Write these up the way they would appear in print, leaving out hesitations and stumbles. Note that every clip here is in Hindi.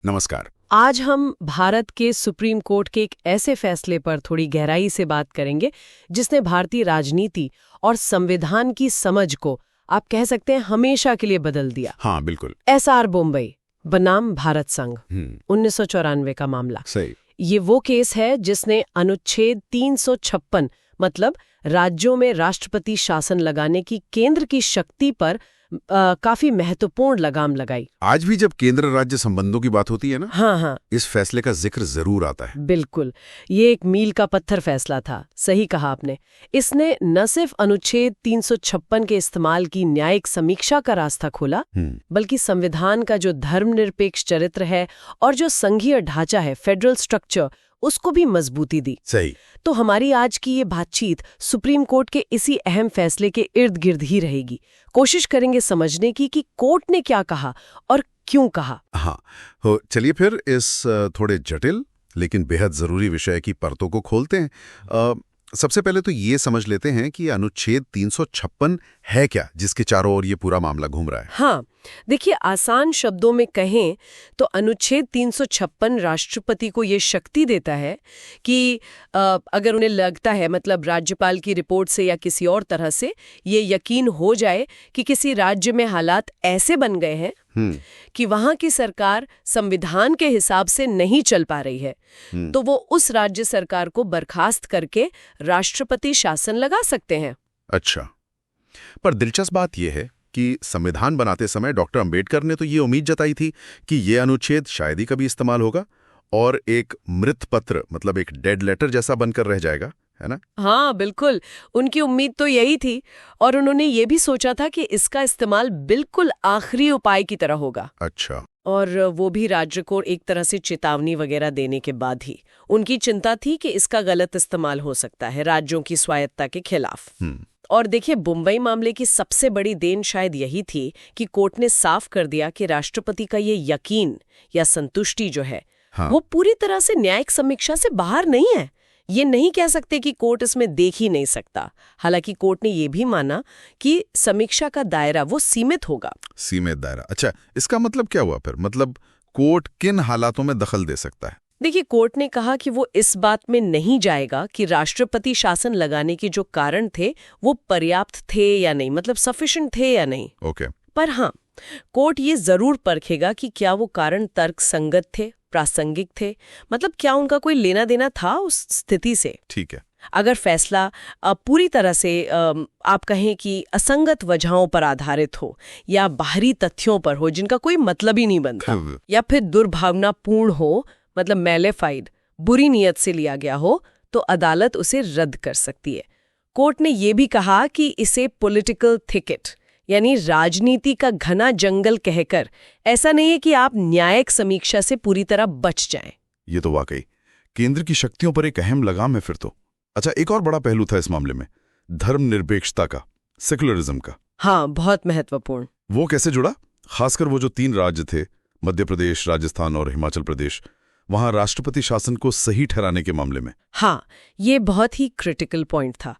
नमस्कार। आज हम भारत के सुप्रीम कोर्ट के एक ऐसे फैसले पर थोड़ी गहराई से बात करेंगे जिसने भारतीय राजनीति और संविधान की समझ को आप कह सकते हैं हमेशा के लिए बदल दिया। हाँ, बिल्कुल। एसआर बोम्बई बनाम भारत संघ 1994 का मामला। सही। ये वो केस है जिसने अनुच्छेद 356 मतलब राज्यों में राष्ट्रपति शासन लगाने की केंद्र की शक्ति पर काफी महत्वपूर्ण लगाम लगाई। आज भी जब केंद्र राज्य संबंधों की बात होती है ना, हाँ, इस फैसले का जिक्र जरूर आता है। बिल्कुल, ये एक मील का पत्थर फैसला था। सही कहा आपने। इसने न सिर्फ अनुच्छेद 356 के इस्तेमाल की न्यायिक समीक्षा का रास्ता खोला, बल्कि संविधान का जो धर्मनिरपेक्ष चरित्र है और जो संघीय ढांचा है, फेडरल स्ट्रक्चर, उसको भी मजबूती दी। सही। तो हमारी आज की ये बातचीत सुप्रीम कोर्ट के इसी अहम फैसले के इर्द गिर्द ही रहेगी। कोशिश करेंगे समझने की कि कोर्ट ने क्या कहा और क्यों कहा। हाँ, चलिए फिर इस थोड़े जटिल लेकिन बेहद जरूरी विषय की परतों को खोलते हैं। सबसे पहले तो ये समझ लेते हैं कि अनुच्छेद 356 है क्या, जिसके चारों ओर ये पूरा मामला घूम रहा है। हाँ, देखिए, आसान शब्दों में कहें तो अनुच्छेद 356 राष्ट्रपति को ये शक्ति देता है कि अगर उन्हें लगता है, मतलब राज्यपाल की रिपोर्ट से या किसी और तरह से ये यकीन हो जाए कि किसी राज्य में हालात ऐसे बन गए हैं कि वहां की सरकार संविधान के हिसाब से नहीं चल पा रही है, तो वो उस राज्य सरकार को बर्खास्त करके राष्ट्रपति शासन लगा सकते हैं। अच्छा, पर दिलचस्प बात यह है कि संविधान बनाते समय डॉक्टर अंबेडकर ने तो ये उम्मीद जताई थी कि ये अनुच्छेद शायद ही कभी इस्तेमाल होगा और एक मृत पत्र, मतलब एक डेड लेटर जैसा बनकर रह जाएगा, है ना? हाँ, बिल्कुल, उनकी उम्मीद तो यही थी और उन्होंने ये भी सोचा था कि इसका इस्तेमाल बिल्कुल आखिरी उपाय की तरह होगा। अच्छा। और वो भी राज्य को एक तरह से चेतावनी वगैरह देने के बाद ही। उनकी चिंता थी कि इसका गलत इस्तेमाल हो सकता है राज्यों की स्वायत्ता के खिलाफ। और देखिए, मुंबई मामले की सबसे बड़ी देन शायद यही थी कि कोर्ट ने साफ कर दिया कि राष्ट्रपति का ये यकीन या संतुष्टि जो है, वो पूरी तरह से न्यायिक समीक्षा से बाहर नहीं है। ये नहीं कह सकते कि कोर्ट इसमें देख ही नहीं सकता। हालांकि कोर्ट ने ये भी माना कि समीक्षा का दायरा वो सीमित होगा। सीमित दायरा। अच्छा, इसका मतलब क्या हुआ फिर? मतलब कोर्ट किन हालातों में दखल दे सकता है? देखिए, कोर्ट ने कहा कि वो इस बात में नहीं जाएगा कि राष्ट्रपति शासन लगाने के जो कारण थे वो पर्याप्त थे या नहीं, मतलब सफिशिएंट थे या नहीं। ओके। पर हाँ, कोर्ट ये जरूर परखेगा कि क्या वो कारण तर्कसंगत थे, प्रासंगिक थे, मतलब क्या उनका कोई लेना देना था उस स्थिति से। ठीक है। अगर फैसला पूरी तरह से आप कहें कि असंगत वजहों पर आधारित हो या बाहरी तथ्यों पर हो जिनका कोई मतलब ही नहीं बनता, या फिर दुर्भावनापूर्ण हो, मतलब मैलेफाइड, बुरी नीयत से लिया गया हो, तो अदालत उसे रद्द कर सकती है। कोर्ट ने यह भी कहा कि इसे पॉलिटिकल थिकेट यानी राजनीति का घना जंगल कहकर ऐसा नहीं है कि आप न्यायिक समीक्षा से पूरी तरह बच जाएं। ये तो वाकई केंद्र की शक्तियों पर एक अहम लगाम है फिर तो। अच्छा, एक और बड़ा पहलू था इस मामले में, धर्मनिरपेक्षता का, सेकुलरिज्म का। हाँ, बहुत महत्वपूर्ण। वो कैसे जुड़ा? खासकर वो जो 3 राज्य थे, मध्य प्रदेश, राजस्थान और हिमाचल प्रदेश, वहां राष्ट्रपति शासन को सही ठहराने के मामले में। हाँ, ये बहुत ही क्रिटिकल पॉइंट था।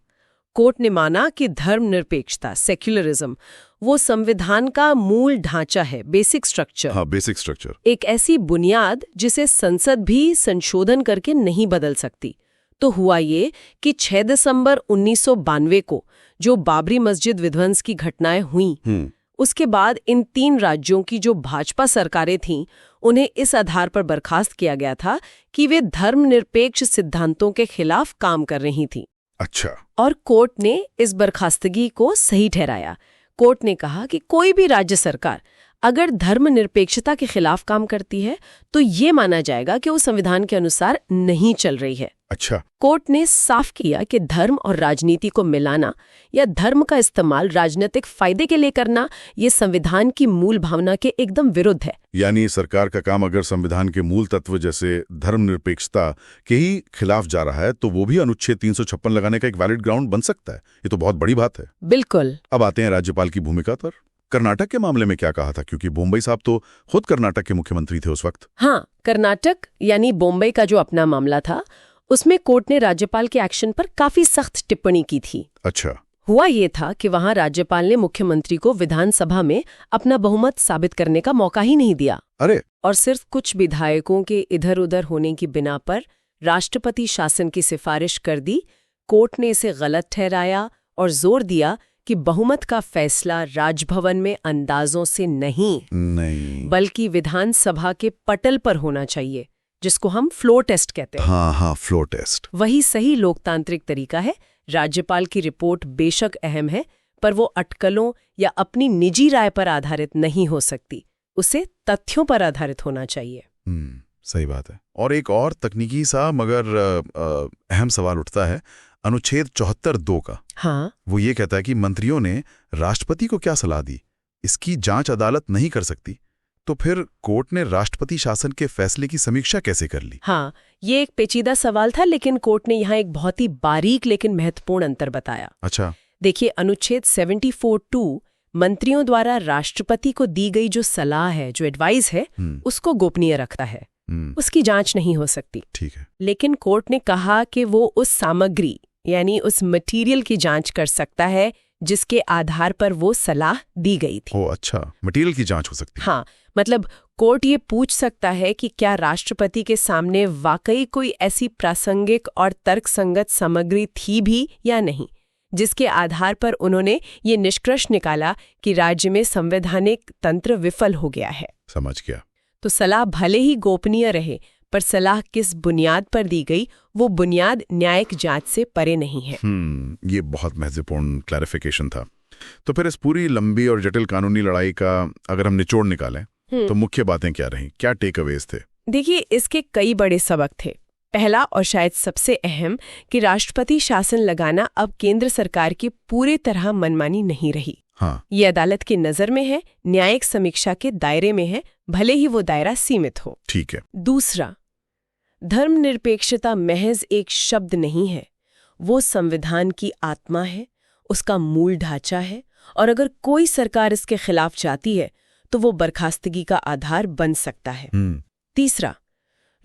कोर्ट ने माना कि धर्मनिरपेक्षता, सेक्युलरिज्म, वो संविधान का मूल ढांचा है, बेसिक स्ट्रक्चर। हाँ, बेसिक स्ट्रक्चर। एक ऐसी बुनियाद जिसे संसद भी संशोधन करके नहीं बदल सकती। तो हुआ ये कि 6 दिसंबर 1992 को जो बाबरी मस्जिद विध्वंस की घटनाएं हुई, उसके बाद इन 3 राज्यों की जो भाजपा सरकारें थीं, उन्हें इस आधार पर बर्खास्त किया गया था कि वे धर्मनिरपेक्ष सिद्धांतों के खिलाफ काम कर रही थीं। अच्छा। और कोर्ट ने इस बर्खास्तगी को सही ठहराया। कोर्ट ने कहा कि कोई भी राज्य सरकार अगर धर्मनिरपेक्षता के खिलाफ काम करती है तो ये माना जाएगा कि वो संविधान के अनुसार नहीं चल रही है। अच्छा। कोर्ट ने साफ किया कि धर्म और राजनीति को मिलाना या धर्म का इस्तेमाल राजनीतिक फायदे के लिए करना ये संविधान की मूल भावना के एकदम विरुद्ध है। यानी सरकार का काम अगर संविधान के मूल तत्व जैसे धर्मनिरपेक्षता के ही खिलाफ जा रहा है तो वो भी अनुच्छेद 356 लगाने का एक वैलिड ग्राउंड बन सकता है। ये तो बहुत बड़ी बात है। बिल्कुल। अब आते हैं राज्यपाल की भूमिका पर। कर्नाटक के मामले में क्या कहा था, क्योंकि मुंबई साहब तो खुद कर्नाटक के मुख्यमंत्री थे उस वक्त। हाँ, कर्नाटक यानी मुंबई का जो अपना मामला था, उसमें कोर्ट ने राज्यपाल के एक्शन पर काफी सख्त टिप्पणी की थी। अच्छा। हुआ ये था कि वहां राज्यपाल ने मुख्यमंत्री को विधानसभा में अपना बहुमत साबित करने का मौका ही नहीं दिया। अरे, और सिर्फ कुछ विधायकों के इधर उधर होने की बिना पर राष्ट्रपति शासन की सिफारिश कर दी। कोर्ट ने इसे गलत ठहराया और जोर दिया कि बहुमत का फैसला राजभवन में अंदाजों से नहीं बल्कि विधानसभा के पटल पर होना चाहिए, जिसको हम फ्लोर टेस्ट कहते हैं। हाँ, फ्लोर टेस्ट। वही सही लोकतांत्रिक तरीका है। राज्यपाल की रिपोर्ट बेशक अहम है, पर वो अटकलों या अपनी निजी राय पर आधारित नहीं हो सकती। उसे तथ्यों पर आधारित होना चाहिए। सही बात है। और एक और तकनीकी सा मगर अहम सवाल उठता है अनुच्छेद 74(2) का। हाँ, वो ये कहता है कि मंत्रियों ने राष्ट्रपति को क्या सलाह दी, इसकी जांच अदालत नहीं कर सकती। तो फिर कोर्ट ने राष्ट्रपति शासन के फैसले की समीक्षा कैसे कर ली? हाँ, ये एक पेचीदा सवाल था, लेकिन कोर्ट ने यहाँ एक बहुत ही बारीक लेकिन महत्वपूर्ण अंतर बताया। अच्छा, देखिए, अनुच्छेद 74(2) मंत्रियों द्वारा राष्ट्रपति को दी गई जो सलाह है, जो एडवाइस है, उसको गोपनीय रखता है। उसकी जांच नहीं हो सकती। ठीक है। लेकिन कोर्ट ने कहा कि वो उस सामग्री यानी उस मटेरियल की जांच कर सकता है जिसके आधार पर वो सलाह दी गई थी। ओ अच्छा, मटेरियल की जांच हो सकती है। हाँ, मतलब कोर्ट ये पूछ सकता है कि क्या राष्ट्रपति के सामने वाकई कोई ऐसी प्रासंगिक और तर्कसंगत सामग्री थी भी या नहीं, जिसके आधार पर उन्होंने ये निष्कर्ष निकाला कि राज्य में संवैधानिक तंत्र विफल हो गया है। समझ गया। तो सलाह भले ही गोपनीय रहे, पर सलाह किस बुनियाद पर दी गई, वो बुनियाद न्यायिक जांच से परे नहीं है। ये बहुत महत्वपूर्ण क्लैरिफिकेशन था। तो फिर इस पूरी लंबी और जटिल कानूनी लड़ाई का अगर हम निचोड़ निकालें तो मुख्य बातें क्या रहीं, क्या टेक अवेज थे? देखिए, इसके कई बड़े सबक थे। पहला और शायद सबसे अहम कि राष्ट्रपति शासन लगाना अब केंद्र सरकार की पूरी तरह मनमानी नहीं रही। हाँ, ये अदालत की नजर में है, न्यायिक समीक्षा के दायरे में है, भले ही वो दायरा सीमित हो। ठीक है। दूसरा, धर्मनिरपेक्षता महज एक शब्द नहीं है, वो संविधान की आत्मा है, उसका मूल ढांचा है, और अगर कोई सरकार इसके खिलाफ जाती है तो वो बर्खास्तगी का आधार बन सकता है। तीसरा,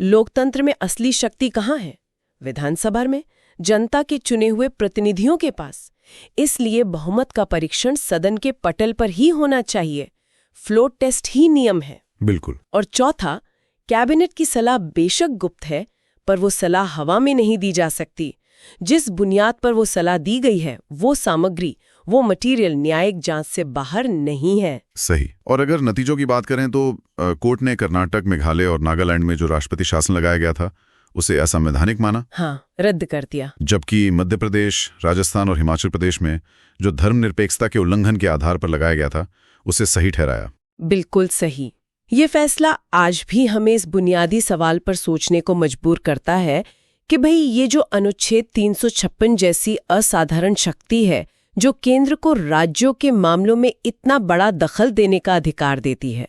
लोकतंत्र में असली शक्ति कहाँ है? विधानसभा में, जनता के चुने हुए प्रतिनिधियों के पास। इसलिए बहुमत का परीक्षण सदन के पटल पर ही होना चाहिए। फ्लोर टेस्ट ही नियम है। बिल्कुल। और चौथा, कैबिनेट की सलाह बेशक गुप्त है, पर वो सलाह हवा में नहीं दी जा सकती। जिस बुनियाद पर वो सलाह दी गई है, वो सामग्री, वो मटेरियल न्यायिक जांच से बाहर नहीं है। सही। और अगर नतीजों की बात करें तो कोर्ट ने कर्नाटक, मेघालय और नागालैंड में जो राष्ट्रपति शासन लगाया गया था उसे असंवैधानिक माना। हाँ, रद्द कर दिया। जबकि मध्य प्रदेश, राजस्थान और हिमाचल प्रदेश में जो धर्मनिरपेक्षता के उल्लंघन के आधार पर लगाया गया था उसे सही ठहराया। बिल्कुल सही। ये फैसला आज भी हमें इस बुनियादी सवाल पर सोचने को मजबूर करता है कि भाई ये जो अनुच्छेद 356 जैसी असाधारण शक्ति है जो केंद्र को राज्यों के मामलों में इतना बड़ा दखल देने का अधिकार देती है,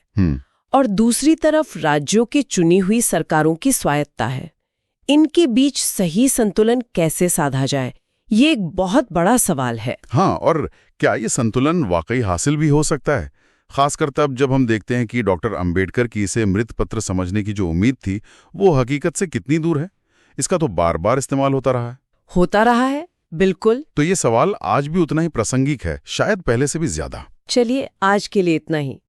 और दूसरी तरफ राज्यों की चुनी हुई सरकारों की स्वायत्ता है, इनके बीच सही संतुलन कैसे साधा जाए, ये एक बहुत बड़ा सवाल है। हाँ, और क्या ये संतुलन वाकई हासिल भी हो सकता है? खासकर तब जब हम देखते हैं कि डॉक्टर अंबेडकर की इसे मृत पत्र समझने की जो उम्मीद थी वो हकीकत से कितनी दूर है। इसका तो बार बार इस्तेमाल होता रहा है। बिल्कुल। तो ये सवाल आज भी उतना ही प्रासंगिक है, शायद पहले से भी ज्यादा। चलिए, आज के लिए इतना ही।